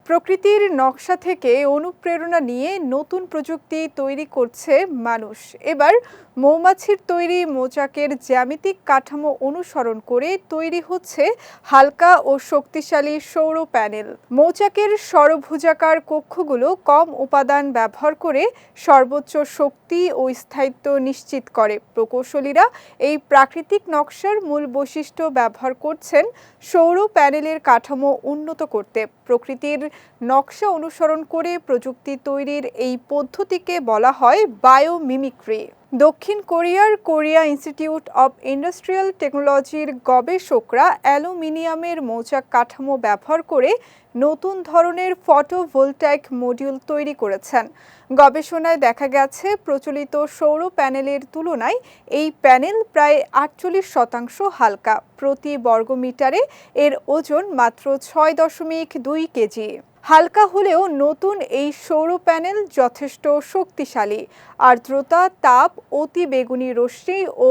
প্রকৃতির নকশা থেকে অনুপ্রেরণা নিয়ে নতুন প্রযুক্তি তৈরি করছে মানুষ। এবার মৌমাছির তৈরি মৌচাকের জ্যামিতিক কাঠামো অনুসরণ করে তৈরি হচ্ছে হালকা ও শক্তিশালী সৌর প্যানেল। মৌচাকের ষড়ভুজাকার কক্ষগুলো কম উপাদান ব্যবহার করে সর্বোচ্চ শক্তি ও স্থায়িত্ব নিশ্চিত করে। প্রকৌশলীরা এই প্রাকৃতিক নকশার মূল বৈশিষ্ট্য ব্যবহার করছেন সৌর প্যানেলের কাঠামো উন্নত করতে। প্রকৃতির নকশা অনুসরণ করে প্রযুক্তি তৈরির এই পদ্ধতিকে বলা হয় বায়োমিমিক্রি। দক্ষিণ কোরিয়ার কোরিয়া ইনস্টিটিউট অব ইন্ডাস্ট্রিয়াল টেকনোলজির গবেষকরা অ্যালুমিনিয়ামের মৌচাক কাঠামো ব্যবহার করে নতুন ধরনের ফটোভোলটাইক মডিউল তৈরি করেছেন। গবেষণায় দেখা গেছে প্রচলিত সৌর প্যানেলের তুলনায় এই প্যানেল প্রায় 48% হালকা। প্রতি বর্গমিটারে এর ওজন মাত্র 6.2 কেজি। হালকা হলেও নতুন এই সৌর প্যানেল যথেষ্ট শক্তিশালী। আর্দ্রতা, তাপ, অতি বেগুনি রশ্মি ও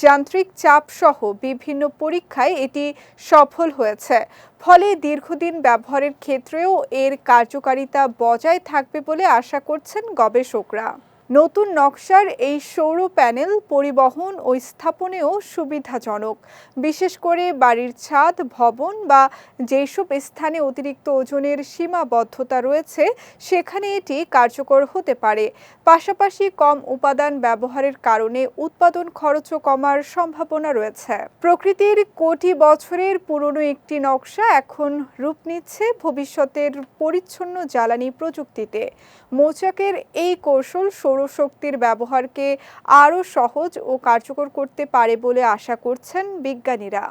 যান্ত্রিক চাপ সহ বিভিন্ন পরীক্ষায় এটি সফল হয়েছে। ফলে দীর্ঘদিন ব্যবহারের ক্ষেত্রেও এর কার্যকারিতা বজায় থাকবে বলে আশা করছেন গবেষকরা। নতুন নকশার এই সৌর প্যানেল পরিবহন ও স্থাপনেও সুবিধাজনক, বিশেষ করে বাড়ির ছাদ, ভবন বা যেসব স্থানে অতিরিক্ত ওজনের সীমাবদ্ধতা রয়েছে সেখানে এটি কার্যকর হতে পারে। পাশাপাশি কম উপাদান ব্যবহারের কারণে উৎপাদন খরচও কমার সম্ভাবনা রয়েছে। প্রকৃতির কোটি বছরের পুরনো একটি নকশা এখন রূপ নিচ্ছে ভবিষ্যতের পরিচ্ছন্ন জ্বালানি প্রযুক্তিতে। মৌচাকের এই কৌশল সৌরশক্তির ব্যবহারকে আরও সহজ ও কার্যকর করতে পারে বলে আশা করছেন বিজ্ঞানীরা।